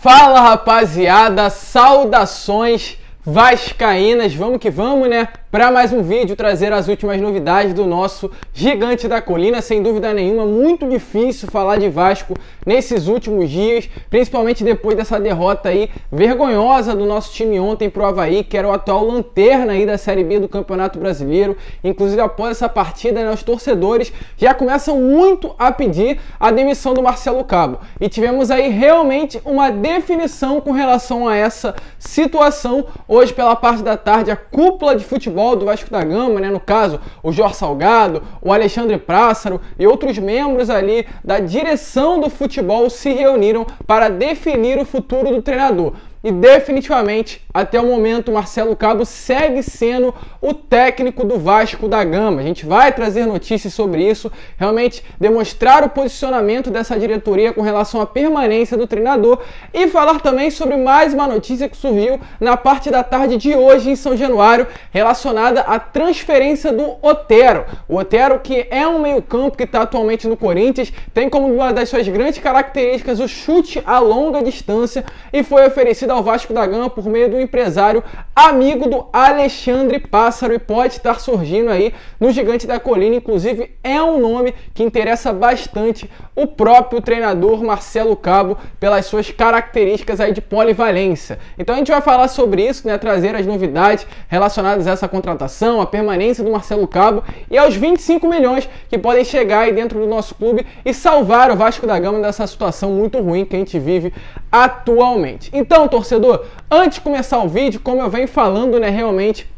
Fala, rapaziada, saudações vascaínas, vamos que vamos, né? Para mais um vídeo, trazer as últimas novidades do nosso Gigante da Colina. Sem dúvida nenhuma, muito difícil falar de Vasco nesses últimos dias, principalmente depois dessa derrota aí vergonhosa do nosso time ontem pro Avaí, que era o atual lanterna aí da Série B do Campeonato Brasileiro. Inclusive, após essa partida, né, os torcedores já começam muito a pedir a demissão do Marcelo Cabo. E tivemos aí realmente uma definição com relação a essa situação. Hoje, pela parte da tarde, a cúpula de futebol do Vasco da Gama, né, no caso, o Jorge Salgado, o Alexandre Pássaro e outros membros ali da direção do futebol se reuniram para definir o futuro do treinador. E definitivamente, até o momento, Marcelo Cabo segue sendo o técnico do Vasco da Gama. A gente vai trazer notícias sobre isso, realmente demonstrar o posicionamento dessa diretoria com relação à permanência do treinador e falar também sobre mais uma notícia que surgiu na parte da tarde de hoje em São Januário, relacionada à transferência do Otero. O Otero, que é um meio-campo que está atualmente no Corinthians, tem como uma das suas grandes características o chute a longa distância e foi oferecido ao Vasco da Gama por meio do empresário amigo do Alexandre Pássaro e pode estar surgindo aí no Gigante da Colina. Inclusive é um nome que interessa bastante o próprio treinador Marcelo Cabo pelas suas características aí de polivalência. Então a gente vai falar sobre isso, né, trazer as novidades relacionadas a essa contratação, a permanência do Marcelo Cabo e aos 25 milhões que podem chegar aí dentro do nosso clube e salvar o Vasco da Gama dessa situação muito ruim que a gente vive atualmente. Então, torcedor, antes de começar o vídeo, como eu venho falando, né, realmente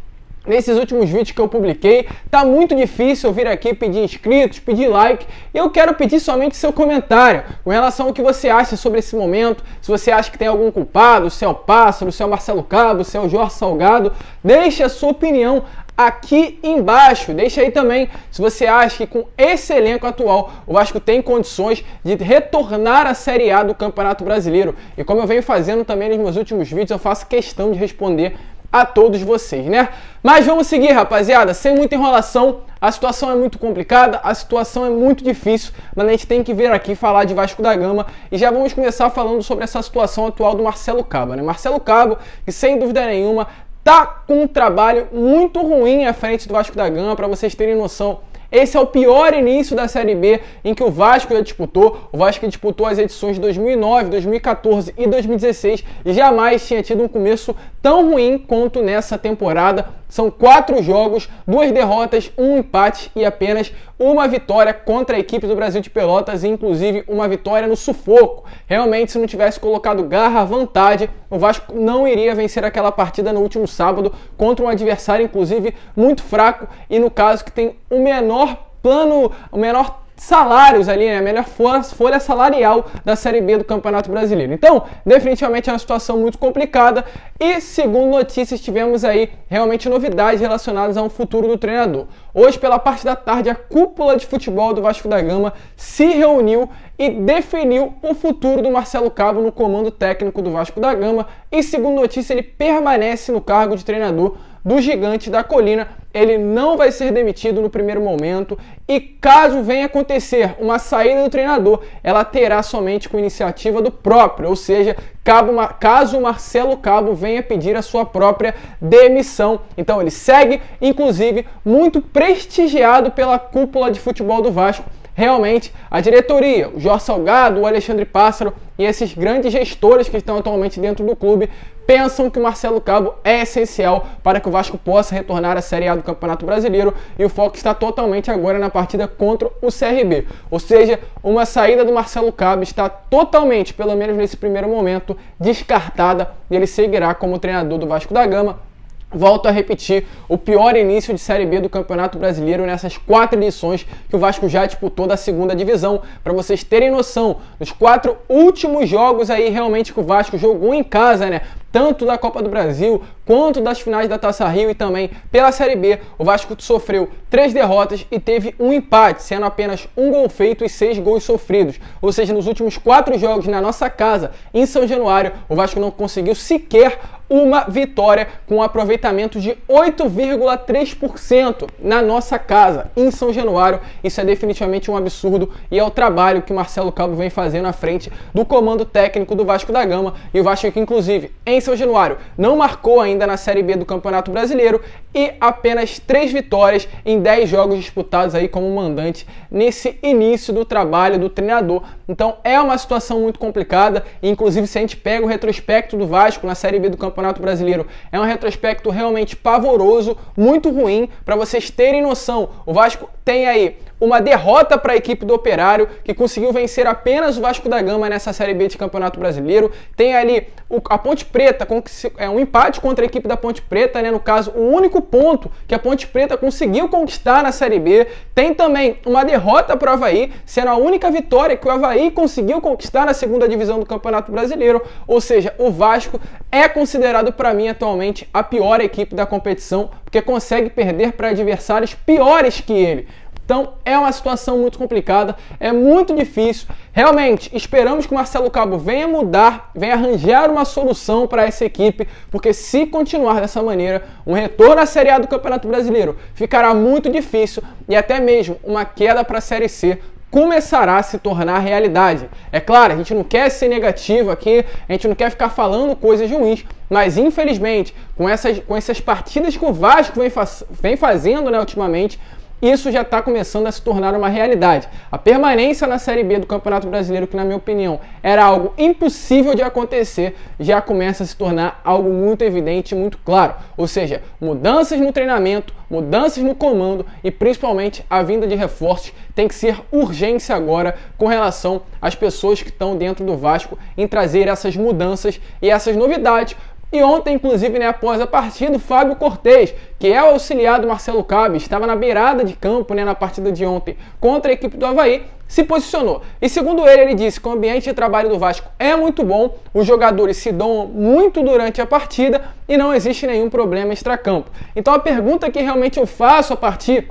nesses últimos vídeos que eu publiquei, tá muito difícil eu vir aqui pedir inscritos, pedir like, e eu quero pedir somente seu comentário com relação ao que você acha sobre esse momento, se você acha que tem algum culpado, se é o Pássaro, se é o Marcelo Cabo, se é o Jorge Salgado, deixe a sua opinião aqui embaixo. Deixa aí também se você acha que com esse elenco atual o Vasco tem condições de retornar à Série A do Campeonato Brasileiro. E como eu venho fazendo também nos meus últimos vídeos, eu faço questão de responder a todos vocês, né? Mas vamos seguir, rapaziada, sem muita enrolação. A situação é muito complicada, a situação é muito difícil, mas a gente tem que vir aqui falar de Vasco da Gama e já vamos começar falando sobre essa situação atual do Marcelo Cabo, né? Marcelo Cabo, que sem dúvida nenhuma tá com um trabalho muito ruim à frente do Vasco da Gama. Para vocês terem noção, esse é o pior início da Série B em que o Vasco já disputou. O Vasco disputou as edições de 2009, 2014 e 2016 e jamais tinha tido um começo tão ruim quanto nessa temporada. São 4 jogos, 2 derrotas, 1 empate e apenas uma vitória contra a equipe do Brasil de Pelotas, e inclusive uma vitória no sufoco. Realmente, se não tivesse colocado garra à vontade, o Vasco não iria vencer aquela partida no último sábado contra um adversário, inclusive, muito fraco e, no caso, que tem o menor salários ali, né? A melhor folha salarial da Série B do Campeonato Brasileiro. Então, definitivamente é uma situação muito complicada e, segundo notícias, tivemos aí realmente novidades relacionadas a um futuro do treinador. Hoje, pela parte da tarde, a cúpula de futebol do Vasco da Gama se reuniu e definiu o futuro do Marcelo Cabo no comando técnico do Vasco da Gama e, segundo notícia, ele permanece no cargo de treinador do Gigante da Colina. Ele não vai ser demitido no primeiro momento e, caso venha acontecer uma saída do treinador, ela terá somente com iniciativa do próprio, ou seja, caso o Marcelo Cabo venha pedir a sua própria demissão. Então ele segue, inclusive, muito prestigiado pela cúpula de futebol do Vasco. Realmente, a diretoria, o Jorge Salgado, o Alexandre Pássaro e esses grandes gestores que estão atualmente dentro do clube pensam que o Marcelo Cabo é essencial para que o Vasco possa retornar à Série A do Campeonato Brasileiro, e o foco está totalmente agora na partida contra o CRB. Ou seja, uma saída do Marcelo Cabo está totalmente, pelo menos nesse primeiro momento, descartada, e ele seguirá como treinador do Vasco da Gama. Volto a repetir, o pior início de Série B do Campeonato Brasileiro nessas 4 edições que o Vasco já disputou da segunda divisão. Para vocês terem noção, nos 4 últimos jogos aí realmente que o Vasco jogou em casa, né? tanto da Copa do Brasil quanto das finais da Taça Rio e também pela Série B. O Vasco sofreu 3 derrotas e teve um empate, sendo apenas 1 gol feito e 6 gols sofridos. Ou seja, nos últimos 4 jogos na nossa casa, em São Januário, o Vasco não conseguiu sequer uma vitória, com um aproveitamento de 8,3% na nossa casa, em São Januário. Isso é definitivamente um absurdo e é o trabalho que Marcelo Cabo vem fazendo à frente do comando técnico do Vasco da Gama. E o Vasco que, inclusive, em São Januário, não marcou ainda na Série B do Campeonato Brasileiro e apenas 3 vitórias em 10 jogos disputados aí como mandante nesse início do trabalho do treinador. Então é uma situação muito complicada e, inclusive, se a gente pega o retrospecto do Vasco na Série B do Campeonato Brasileiro, é um retrospecto realmente pavoroso, muito ruim. Para vocês terem noção, o Vasco tem aí uma derrota para a equipe do Operário, que conseguiu vencer apenas o Vasco da Gama nessa Série B de Campeonato Brasileiro. Tem ali a Ponte Preta, um empate contra a equipe da Ponte Preta, né? No caso, o único ponto que a Ponte Preta conseguiu conquistar na Série B. Tem também uma derrota para o Avaí, sendo a única vitória que o Avaí conseguiu conquistar na segunda divisão do Campeonato Brasileiro. Ou seja, o Vasco é considerado para mim atualmente a pior equipe da competição, porque consegue perder para adversários piores que ele. Então é uma situação muito complicada, é muito difícil. Realmente esperamos que o Marcelo Cabo venha mudar, venha arranjar uma solução para essa equipe, porque se continuar dessa maneira, um retorno à Série A do Campeonato Brasileiro ficará muito difícil e até mesmo uma queda para a Série C começará a se tornar realidade. É claro, a gente não quer ser negativo aqui, a gente não quer ficar falando coisas ruins, mas infelizmente com essas partidas que o Vasco vem fazendo, né, ultimamente, isso já está começando a se tornar uma realidade. A permanência na Série B do Campeonato Brasileiro, que na minha opinião era algo impossível de acontecer, já começa a se tornar algo muito evidente e muito claro. Ou seja, mudanças no treinamento, mudanças no comando e principalmente a vinda de reforços tem que ser urgência agora com relação às pessoas que estão dentro do Vasco em trazer essas mudanças e essas novidades. E ontem, inclusive, né, após a partida, o Fábio Cortez, que é o auxiliar do Marcelo Cabo, estava na beirada de campo, né, na partida de ontem contra a equipe do Avaí, se posicionou. E segundo ele disse que o ambiente de trabalho do Vasco é muito bom, os jogadores se doam muito durante a partida e não existe nenhum problema extracampo. Então a pergunta que realmente eu faço a partir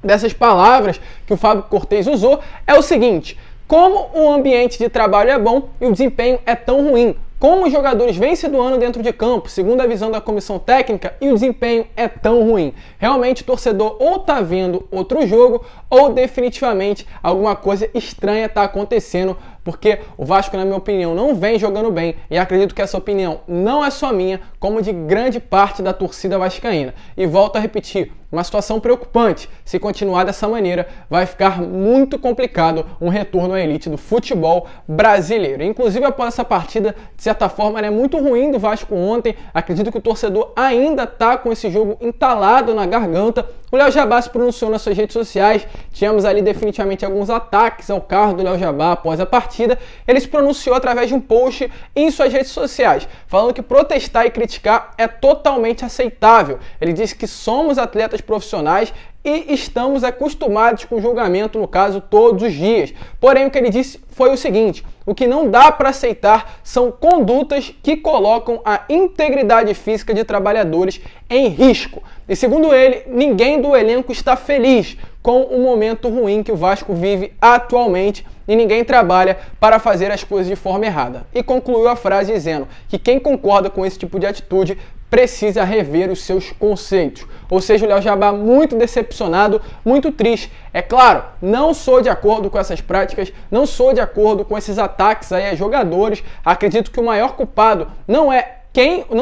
dessas palavras que o Fábio Cortez usou é o seguinte: como o ambiente de trabalho é bom e o desempenho é tão ruim? Como os jogadores vêm se doando dentro de campo, segundo a visão da comissão técnica, e o desempenho é tão ruim? Realmente o torcedor ou está vendo outro jogo ou definitivamente alguma coisa estranha está acontecendo, porque o Vasco, na minha opinião, não vem jogando bem e acredito que essa opinião não é só minha, como de grande parte da torcida vascaína. E volto a repetir, uma situação preocupante. Se continuar dessa maneira, vai ficar muito complicado um retorno à elite do futebol brasileiro. Inclusive, após essa partida, de certa forma, é muito ruim do Vasco ontem. Acredito que o torcedor ainda está com esse jogo entalado na garganta. O Léo Jabá se pronunciou nas suas redes sociais. Tínhamos ali definitivamente alguns ataques ao carro do Léo Jabá após a partida. Ele se pronunciou através de um post em suas redes sociais, falando que protestar e criticar é totalmente aceitável. Ele disse que somos atletas profissionais e estamos acostumados com julgamento, no caso, todos os dias. Porém, o que ele disse foi o seguinte: o que não dá para aceitar são condutas que colocam a integridade física de trabalhadores em risco. E segundo ele, ninguém do elenco está feliz com o momento ruim que o Vasco vive atualmente e ninguém trabalha para fazer as coisas de forma errada. E concluiu a frase dizendo que quem concorda com esse tipo de atitude precisa rever os seus conceitos. Ou seja, o Léo Jabá muito decepcionado, muito triste. É claro, não sou de acordo com essas práticas, não sou de acordo com esses ataques aí a jogadores. Acredito que o maior culpado não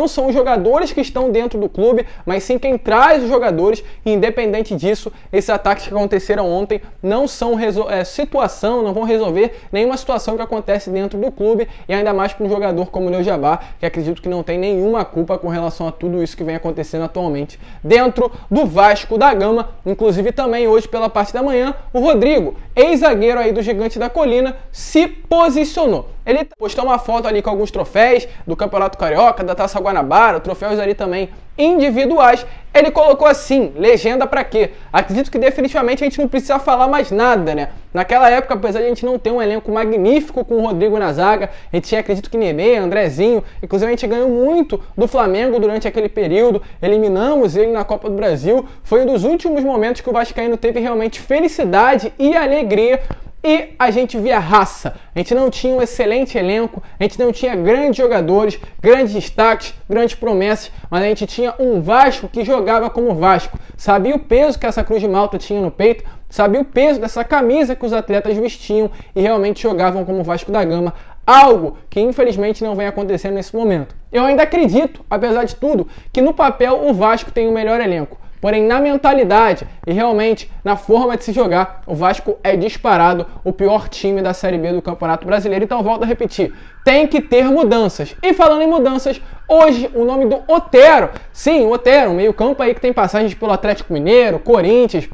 são os jogadores que estão dentro do clube, mas sim quem traz os jogadores. E independente disso, esses ataques que aconteceram ontem não são não vão resolver nenhuma situação que acontece dentro do clube, e ainda mais para um jogador como o Léo Jabá, que acredito que não tem nenhuma culpa com relação a tudo isso que vem acontecendo atualmente dentro do Vasco da Gama. Inclusive também hoje pela parte da manhã, o Rodrigo, ex-zagueiro aí do Gigante da Colina, se posicionou. Ele postou uma foto ali com alguns troféus do Campeonato Carioca, da Taça Guanabara, troféus ali também individuais, ele colocou assim, legenda pra quê? Acredito que definitivamente a gente não precisa falar mais nada, né? Naquela época, apesar de a gente não ter um elenco magnífico com o Rodrigo na zaga, a gente tinha, acredito que Nenê, Andrezinho, inclusive a gente ganhou muito do Flamengo durante aquele período, eliminamos ele na Copa do Brasil, foi um dos últimos momentos que o vascaíno teve realmente felicidade e alegria. E a gente via raça, a gente não tinha um excelente elenco, a gente não tinha grandes jogadores, grandes destaques, grandes promessas, mas a gente tinha um Vasco que jogava como Vasco, sabia o peso que essa Cruz de Malta tinha no peito, sabia o peso dessa camisa que os atletas vestiam e realmente jogavam como Vasco da Gama, algo que infelizmente não vem acontecendo nesse momento. Eu ainda acredito, apesar de tudo, que no papel o Vasco tem o melhor elenco. Porém, na mentalidade e realmente na forma de se jogar, o Vasco é disparado o pior time da Série B do Campeonato Brasileiro. Então, volto a repetir, tem que ter mudanças. E falando em mudanças, hoje o nome do Otero, sim, o Otero, um meio campo aí que tem passagens pelo Atlético Mineiro, Corinthians,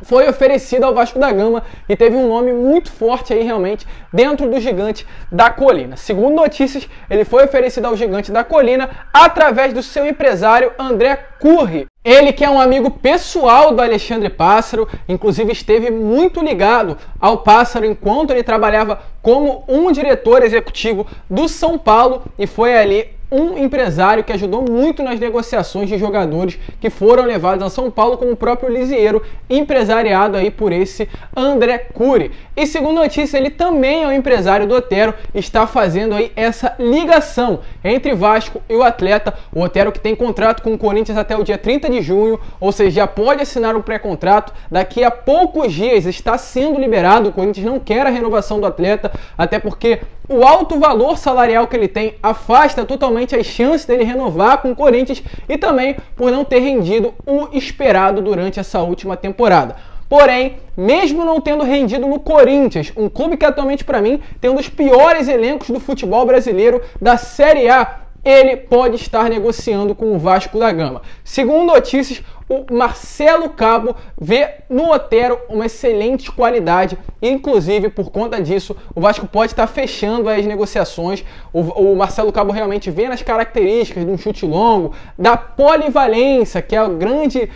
foi oferecido ao Vasco da Gama e teve um nome muito forte aí realmente dentro do Gigante da Colina. Segundo notícias, ele foi oferecido ao Gigante da Colina através do seu empresário André Curri. Ele que é um amigo pessoal do Alexandre Pássaro, inclusive esteve muito ligado ao Pássaro enquanto ele trabalhava como um diretor executivo do São Paulo e foi ali um empresário que ajudou muito nas negociações de jogadores que foram levados a São Paulo, como o próprio Lisieiro, empresariado aí por esse André Curri. E segundo notícia, ele também é o empresário do Otero, está fazendo aí essa ligação entre Vasco e o atleta. O Otero que tem contrato com o Corinthians até o dia 30 de junho, ou seja, já pode assinar um pré-contrato. Daqui a poucos dias está sendo liberado, o Corinthians não quer a renovação do atleta, até porque o alto valor salarial que ele tem afasta totalmente as chances dele renovar com o Corinthians e também por não ter rendido o esperado durante essa última temporada. Porém, mesmo não tendo rendido no Corinthians, um clube que atualmente para mim tem um dos piores elencos do futebol brasileiro da Série A, ele pode estar negociando com o Vasco da Gama. Segundo notícias, o Marcelo Cabo vê no Otero uma excelente qualidade e, inclusive, por conta disso, o Vasco pode estar fechando as negociações. O Marcelo Cabo realmente vê nas características de um chute longo, da polivalência, que é o grande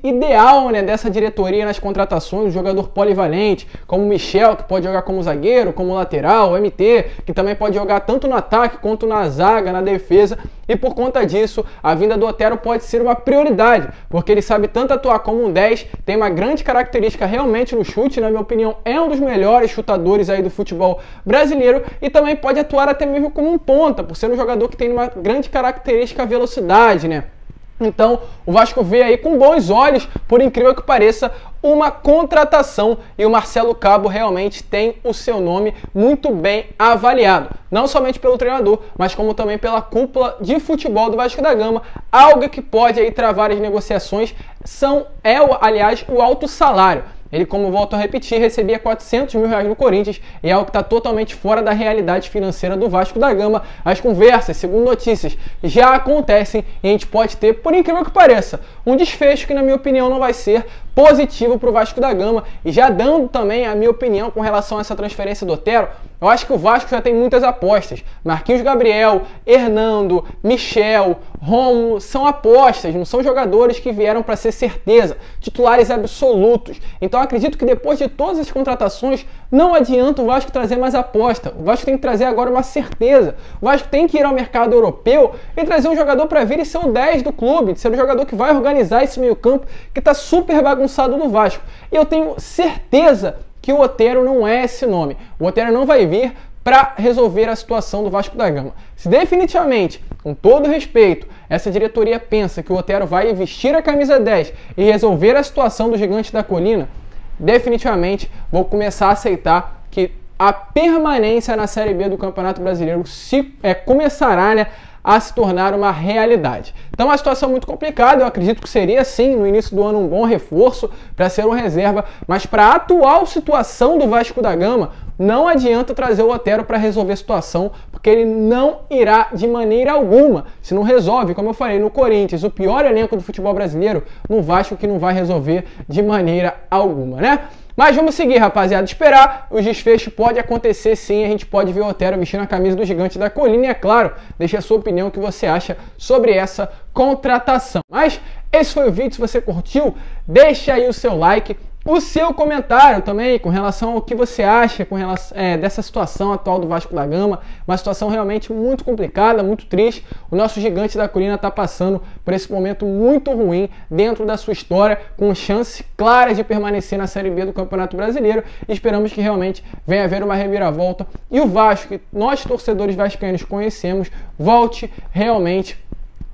ideal, né, dessa diretoria nas contratações, um jogador polivalente, como o Michel, que pode jogar como zagueiro, como lateral, o MT, que também pode jogar tanto no ataque quanto na zaga, na defesa, e por conta disso, a vinda do Otero pode ser uma prioridade, porque ele sabe tanto atuar como um 10, tem uma grande característica realmente no chute, na minha opinião, é um dos melhores chutadores aí do futebol brasileiro e também pode atuar até mesmo como um ponta, por ser um jogador que tem uma grande característica a velocidade, né? Então, o Vasco vê aí com bons olhos, por incrível que pareça, uma contratação e o Marcelo Cabo realmente tem o seu nome muito bem avaliado. Não somente pelo treinador, mas como também pela cúpula de futebol do Vasco da Gama. Algo que pode aí travar as negociações aliás, o alto salário. Ele, como volto a repetir, recebia 400 mil reais no Corinthians e é algo que está totalmente fora da realidade financeira do Vasco da Gama. As conversas, segundo notícias, já acontecem e a gente pode ter, por incrível que pareça, um desfecho que, na minha opinião, não vai ser positivo para o Vasco da Gama. E já dando também a minha opinião com relação a essa transferência do Otero, eu acho que o Vasco já tem muitas apostas. Marquinhos Gabriel, Hernando, Michel, Romulo, são apostas, não são jogadores que vieram para ser certeza, titulares absolutos. Então acredito que depois de todas as contratações, não adianta o Vasco trazer mais aposta. O Vasco tem que trazer agora uma certeza. O Vasco tem que ir ao mercado europeu e trazer um jogador para vir e ser o 10 do clube, ser o jogador que vai organizar esse meio campo que está super bagunçado no Vasco. E eu tenho certeza que o Otero não é esse nome. O Otero não vai vir para resolver a situação do Vasco da Gama. Se definitivamente, com todo respeito, essa diretoria pensa que o Otero vai vestir a camisa 10 e resolver a situação do Gigante da Colina, definitivamente vou começar a aceitar que a permanência na Série B do Campeonato Brasileiro começará, né, a se tornar uma realidade. Então é uma situação muito complicada, eu acredito que seria sim no início do ano um bom reforço para ser uma reserva, mas para a atual situação do Vasco da Gama, não adianta trazer o Otero para resolver a situação, porque ele não irá de maneira alguma, se não resolve, como eu falei, no Corinthians, o pior elenco do futebol brasileiro, no Vasco que não vai resolver de maneira alguma, né? Mas vamos seguir, rapaziada, esperar os desfechos, pode acontecer sim, a gente pode ver o Otero vestindo a camisa do Gigante da Colina e, é claro, deixe a sua opinião, o que você acha sobre essa contratação. Mas esse foi o vídeo, se você curtiu, deixa aí o seu like, o seu comentário também com relação ao que você acha com relação, dessa situação atual do Vasco da Gama, uma situação realmente muito complicada, muito triste. O nosso Gigante da Colina está passando por esse momento muito ruim dentro da sua história, com chances claras de permanecer na Série B do Campeonato Brasileiro, e esperamos que realmente venha haver uma reviravolta e o Vasco, que nós torcedores vascaínos conhecemos, volte realmente,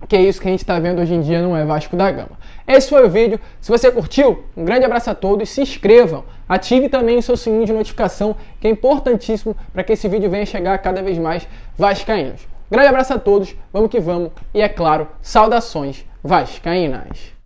que é isso que a gente está vendo hoje em dia, não é Vasco da Gama. Esse foi o vídeo. Se você curtiu, um grande abraço a todos, se inscrevam, ative também o seu sininho de notificação, que é importantíssimo para que esse vídeo venha chegar a cada vez mais vascaínos. Grande abraço a todos, vamos que vamos, e é claro, saudações vascaínas!